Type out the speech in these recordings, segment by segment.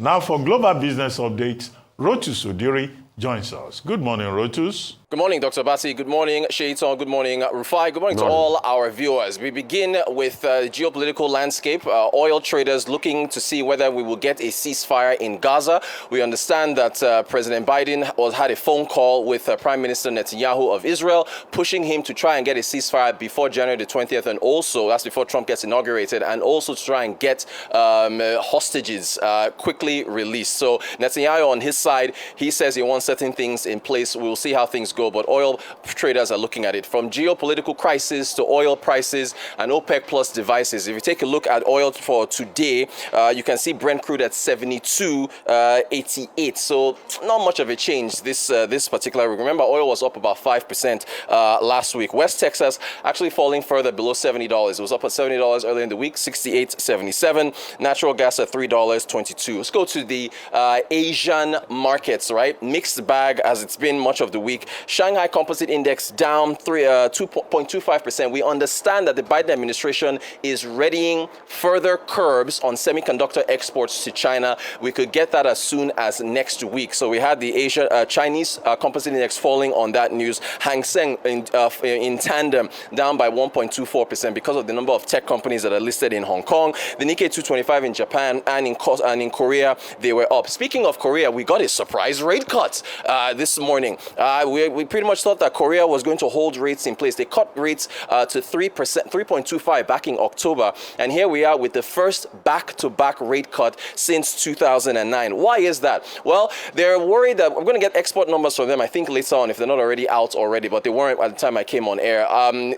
Now for Global Business Updates, Rotus Oddiri joins us. Good morning, Rotus. Good morning, Dr. Basi. Good morning, Shaitan. Good morning, Rufai. Good morning to all our viewers. We begin with the geopolitical landscape. Oil traders looking to see whether we will get a ceasefire in Gaza. We understand that President Biden had a phone call with Prime Minister Netanyahu of Israel, pushing him to try and get a ceasefire before January the 20th, and also, that's before Trump gets inaugurated, and also to try and get hostages quickly released. So Netanyahu on his side, he says he wants certain things in place. We'll see how things go, but oil traders are looking at it. From geopolitical crisis to oil prices and OPEC plus devices. If you take a look at oil for today, you can see Brent crude at 72.88. So not much of a change this particular week. Remember, oil was up about 5% last week. West Texas actually falling further below $70. It was up at $70 earlier in the week, 68.77. Natural gas at $3.22. Let's go to the Asian markets, right? Mixed bag as it's been much of the week. Shanghai Composite Index down 2.25%. We understand that the Biden administration is readying further curbs on semiconductor exports to China. We could get that as soon as next week. So we had the Chinese Composite Index falling on that news. Hang Seng in tandem down by 1.24% because of the number of tech companies that are listed in Hong Kong. The Nikkei 225 in Japan and in Korea, they were up. Speaking of Korea, we got a surprise rate cut this morning. We pretty much thought that Korea was going to hold rates in place. They cut rates to 3.25 back in October. And here we are with the first back-to-back rate cut since 2009. Why is that? Well, they're worried that we're going to get export numbers from them, I think, later on, if they're not already out already, but they weren't at the time I came on air.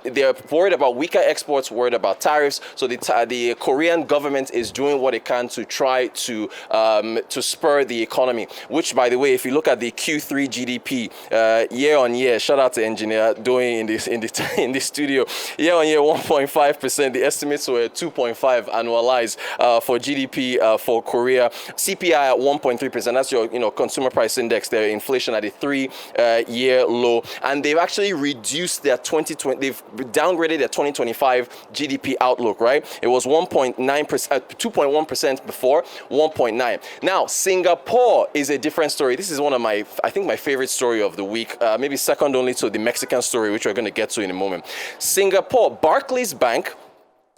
They're worried about weaker exports, worried about tariffs. So the Korean government is doing what it can to try to spur the economy, which, by the way, if you look at the Q3 GDP, year on year, shout out to engineer doing in the studio, year on year 1.5%. The estimates were 2.5 annualized for GDP for Korea. CPI at 1.3%. That's your consumer price index there. Inflation at a 3-year low, and they've actually reduced their 2020. They've downgraded their 2025 GDP outlook. Right, it was 1.9%, 2.1% before 1.9. Now Singapore is a different story. This is one of my favorite story of the week, maybe second only to the Mexican story, which we're going to get to in a moment. Singapore, Barclays Bank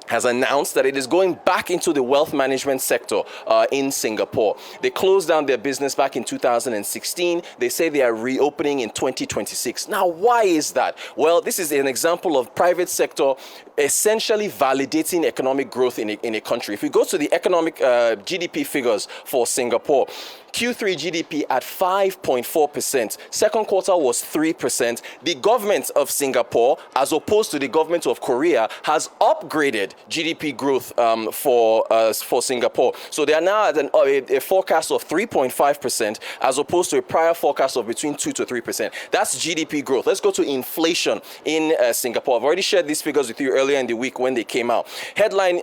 has announced that it is going back into the wealth management sector in Singapore. They closed down their business back in 2016. They say they are reopening in 2026. Now, why is that? Well, this is an example of private sector essentially validating economic growth in a country. If we go to the economic GDP figures for Singapore, Q3 GDP at 5.4%. Second quarter was 3%. The government of Singapore, as opposed to the government of Korea, has upgraded GDP growth for Singapore. So they are now at a forecast of 3.5% as opposed to a prior forecast of between 2 to 3%. That's GDP growth. Let's go to inflation in Singapore. I've already shared these figures with you earlier in the week when they came out. Headline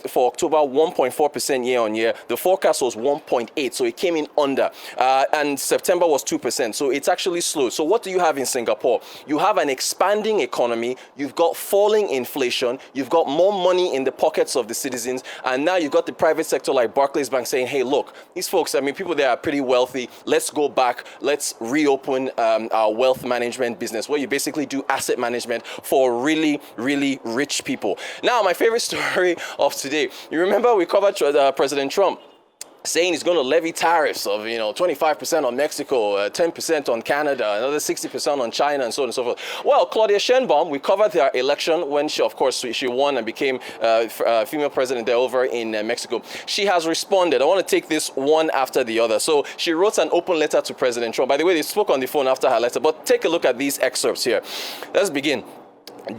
for October, 1.4% year on year. The forecast was 1.8, so it came in under. And September was 2%, so it's actually slow. So what do you have in Singapore? You have an expanding economy, you've got falling inflation, you've got more money in the pockets of the citizens, and now you've got the private sector like Barclays Bank saying, hey, look, these folks, people there are pretty wealthy, let's go back, let's reopen our wealth management business, where you basically do asset management for really, really rich people. Now, my favorite story of today, you remember we covered President Trump saying he's going to levy tariffs of 25% on Mexico, 10% on Canada, another 60% on China, and so on and so forth. Well, Claudia Sheinbaum, we covered her election when she won and became female president there over in Mexico. She has responded. I want to take this one after the other. So she wrote an open letter to President Trump. By the way, they spoke on the phone after her letter, but take a look at these excerpts here. Let's begin.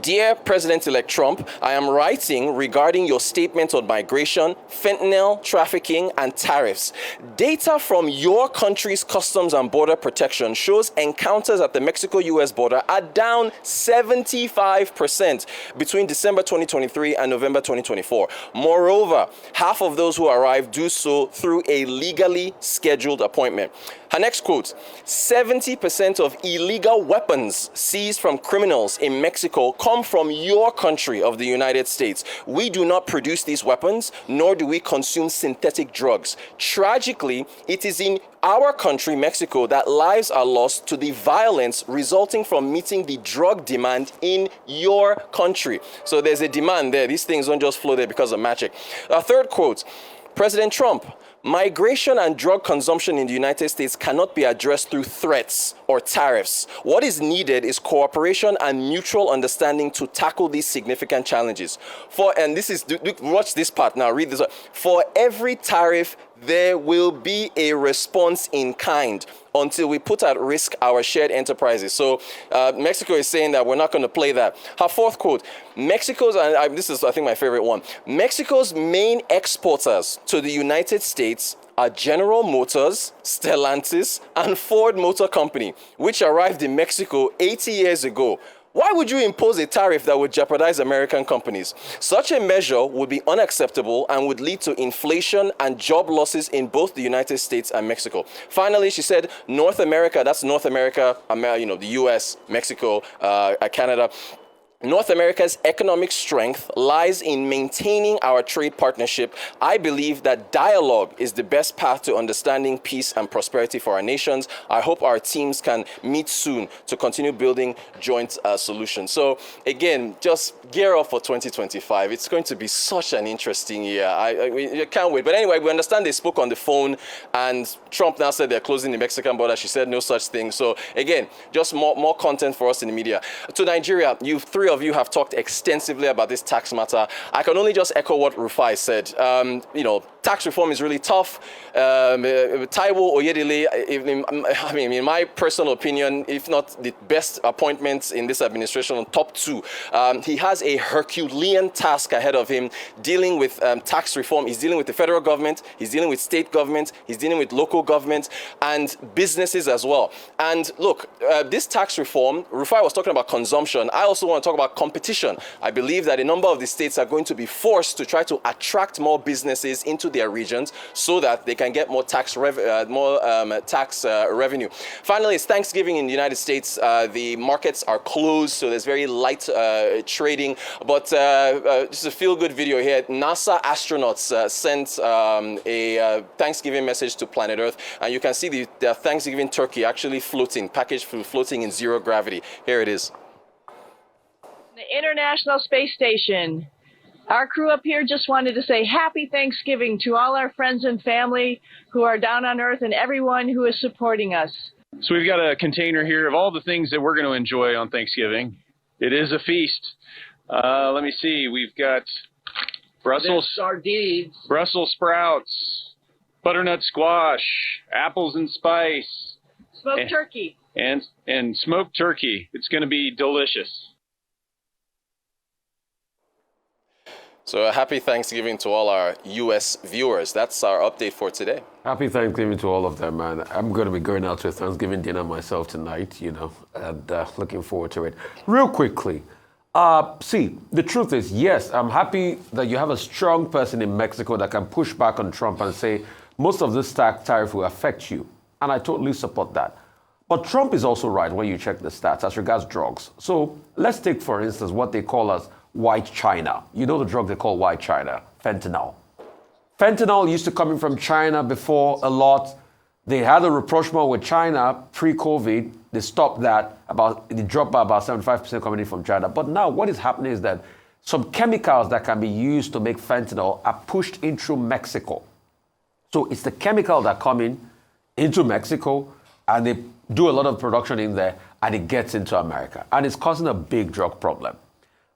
Dear President-elect Trump, I am writing regarding your statement on migration, fentanyl, trafficking, and tariffs. Data from your country's Customs and Border Protection shows encounters at the Mexico-US border are down 75% between December 2023 and November 2024. Moreover, half of those who arrive do so through a legally scheduled appointment. Her next quote, 70% of illegal weapons seized from criminals in Mexico Mexico come from your country of the United States. We do not produce these weapons, nor do we consume synthetic drugs. Tragically, it is in our country, Mexico, that lives are lost to the violence resulting from meeting the drug demand in your country. So there's a demand there. These things don't just flow there because of magic. A third quote, President Trump, migration and drug consumption in the United States cannot be addressed through threats or tariffs. What is needed is cooperation and mutual understanding to tackle these significant challenges. And this is, watch this part now, read this. For every tariff, there will be a response in kind until we put at risk our shared enterprises. So Mexico is saying that we're not going to play that. Her fourth quote, Mexico's, and this is I think my favorite one, Mexico's main exporters to the United States are General Motors, Stellantis, and Ford Motor Company, which arrived in Mexico 80 years ago. Why would you impose a tariff that would jeopardize American companies? Such a measure would be unacceptable and would lead to inflation and job losses in both the United States and Mexico. Finally, she said, North America, that's North America, the US, Mexico, Canada. North America's economic strength lies in maintaining our trade partnership. I believe that dialogue is the best path to understanding peace and prosperity for our nations. I hope our teams can meet soon to continue building joint solutions. So again, just gear up for 2025. It's going to be such an interesting year. I can't wait. But anyway, we understand they spoke on the phone and Trump now said they're closing the Mexican border. She said no such thing. So again, just more content for us in the media. To Nigeria, three of you have talked extensively about this tax matter. I can only just echo what Rufai said. Tax reform is really tough. Taiwo Oyedele, in my personal opinion, if not the best appointments in this administration, on top two, he has a Herculean task ahead of him dealing with tax reform. He's dealing with the federal government, he's dealing with state government, he's dealing with local government and businesses as well. And look, this tax reform, Rufai was talking about consumption. I also want to talk about competition. I believe that a number of the states are going to be forced to try to attract more businesses into their regions so that they can get more tax revenue. Finally, it's Thanksgiving in the United States. The markets are closed, so there's very light trading. But just a feel-good video here. NASA astronauts sent a Thanksgiving message to planet Earth, and you can see the Thanksgiving turkey actually packaged food floating in zero gravity. Here it is. The International Space Station. Our crew up here just wanted to say happy Thanksgiving to all our friends and family who are down on Earth and everyone who is supporting us. So we've got a container here of all the things that we're going to enjoy on Thanksgiving. It is a feast. Let me see. We've got Brussels sardines, Brussels sprouts, butternut squash, apples and spice, smoked turkey, and smoked turkey. It's going to be delicious. So a happy Thanksgiving to all our U.S. viewers. That's our update for today. Happy Thanksgiving to all of them, man. I'm going to be going out to a Thanksgiving dinner myself tonight, and looking forward to it. Real quickly, see, the truth is, yes, I'm happy that you have a strong person in Mexico that can push back on Trump and say, most of this tariff will affect you. And I totally support that. But Trump is also right when you check the stats as regards drugs. So let's take, for instance, what they call as white China. You know the drug they call white China, fentanyl. Fentanyl used to come in from China before a lot. They had a rapprochement with China pre-COVID. They stopped that. It dropped by about 75% coming in from China. But now what is happening is that some chemicals that can be used to make fentanyl are pushed in through Mexico. So it's the chemical that come into Mexico, and they do a lot of production in there, and it gets into America. And it's causing a big drug problem.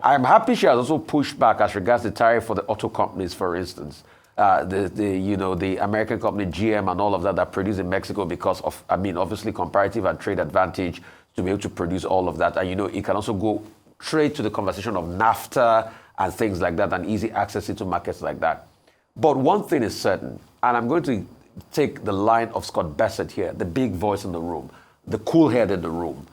I'm happy she has also pushed back as regards the tariff for the auto companies, for instance. The American company GM and all of that produce in Mexico because of, obviously comparative and trade advantage to be able to produce all of that. And, it can also go straight to the conversation of NAFTA and things like that and easy access into markets like that. But one thing is certain, and I'm going to take the line of Scott Bassett here, the big voice in the room, the cool head in the room.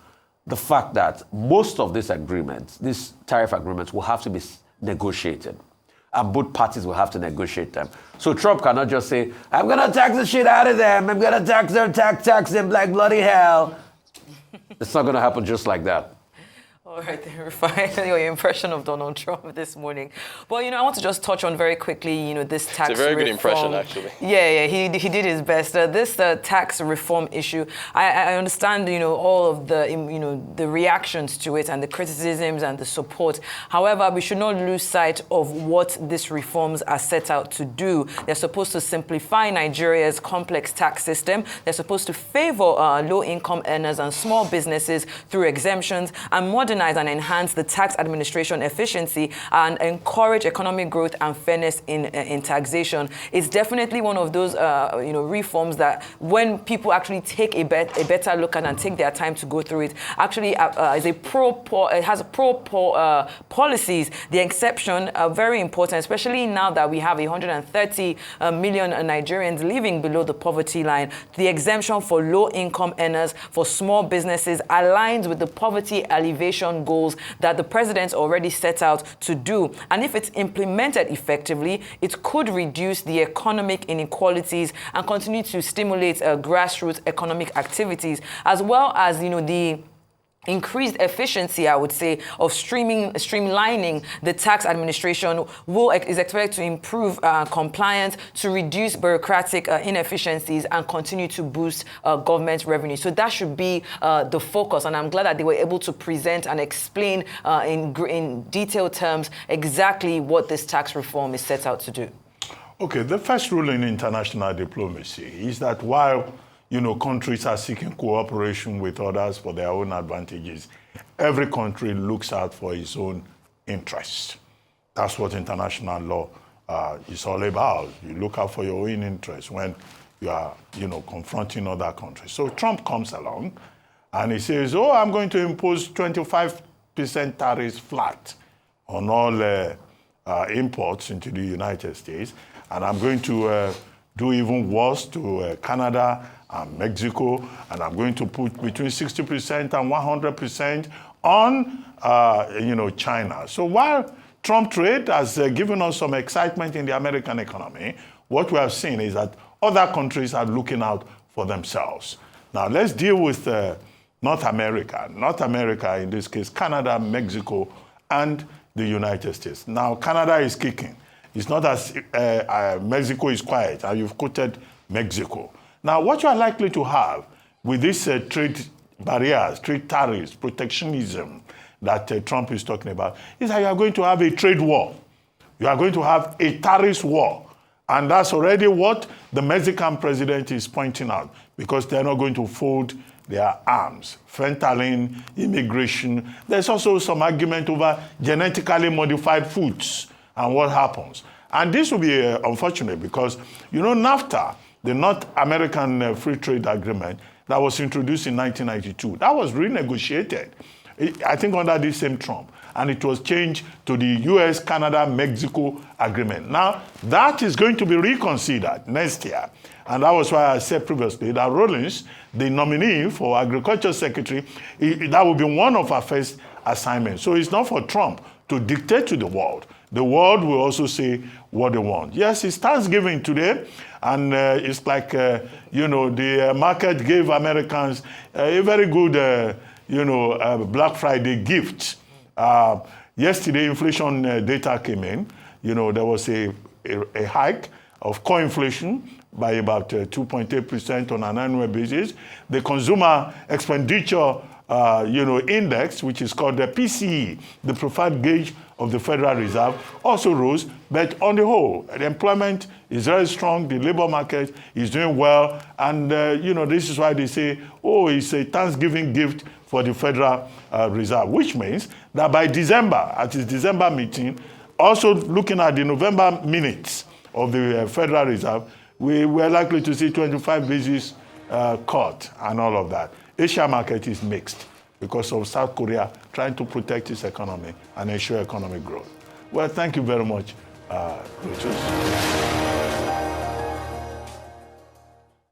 The fact that most of these agreements, these tariff agreements, will have to be negotiated. And both parties will have to negotiate them. So Trump cannot just say, I'm going to tax the shit out of them. I'm going to tax them like bloody hell. It's not going to happen just like that. All right, Tariff, your impression of Donald Trump this morning. Well, I want to just touch on very quickly, this tax reform. It's a very good impression, actually. Yeah, he did his best. This tax reform issue, I understand, all of the, the reactions to it and the criticisms and the support. However, we should not lose sight of what these reforms are set out to do. They're supposed to simplify Nigeria's complex tax system. They're supposed to favor low-income earners and small businesses through exemptions and modernize and enhance the tax administration efficiency and encourage economic growth and fairness in taxation. It's definitely one of those reforms that when people actually take a better look at and take their time to go through it, actually is a it has pro-poor policies. The exception are very important, especially now that we have 130 million Nigerians living below the poverty line. The exemption for low-income earners, for small businesses, aligns with the poverty alleviation goals that the president already set out to do. And if it's implemented effectively, it could reduce the economic inequalities and continue to stimulate grassroots economic activities, as well as, the increased efficiency, I would say, of streamlining the tax administration is expected to improve compliance, to reduce bureaucratic inefficiencies, and continue to boost government revenue. So that should be the focus, and I'm glad that they were able to present and explain in detailed terms exactly what this tax reform is set out to do. Okay, the first rule in international diplomacy is that while countries are seeking cooperation with others for their own advantages, every country looks out for its own interests. That's what international law is all about. You look out for your own interests when you are, confronting other countries. So Trump comes along and he says, I'm going to impose 25% tariffs flat on all imports into the United States. And I'm going to do even worse to Canada and Mexico, and I'm going to put between 60% and 100% on, China. So while Trump trade has given us some excitement in the American economy, what we have seen is that other countries are looking out for themselves. Now let's deal with North America. North America, in this case, Canada, Mexico, and the United States. Now Canada is kicking. It's not as Mexico is quiet, and you've quoted Mexico. Now, what you are likely to have with these trade barriers, trade tariffs, protectionism that Trump is talking about, is that you are going to have a trade war. You are going to have a tariff war. And that's already what the Mexican president is pointing out, because they're not going to fold their arms. Fentanyl, immigration. There's also some argument over genetically modified foods and what happens. And this will be unfortunate because, NAFTA, the North American Free Trade Agreement that was introduced in 1992, that was renegotiated, I think under the same Trump, and it was changed to the US, Canada, Mexico agreement. Now, that is going to be reconsidered next year. And that was why I said previously that Rawlings, the nominee for Agriculture Secretary, that will be one of our first assignments. So it's not for Trump to dictate to the world. The world will also say what they want. Yes, it's Thanksgiving today, and it's like, the market gave Americans a very good, Black Friday gift. Yesterday, inflation data came in. There was a hike of core inflation by about 2.8% on an annual basis. The consumer expenditure index, which is called the PCE, the preferred gauge of the Federal Reserve, also rose. But on the whole, the employment is very strong. The labor market is doing well. And, this is why they say, it's a Thanksgiving gift for the Federal Reserve, which means that by December, at its December meeting, also looking at the November minutes of the Federal Reserve, we were likely to see 25 basis cut and all of that. Asia market is mixed because of South Korea trying to protect its economy and ensure economic growth. Well, thank you very much, Rotus.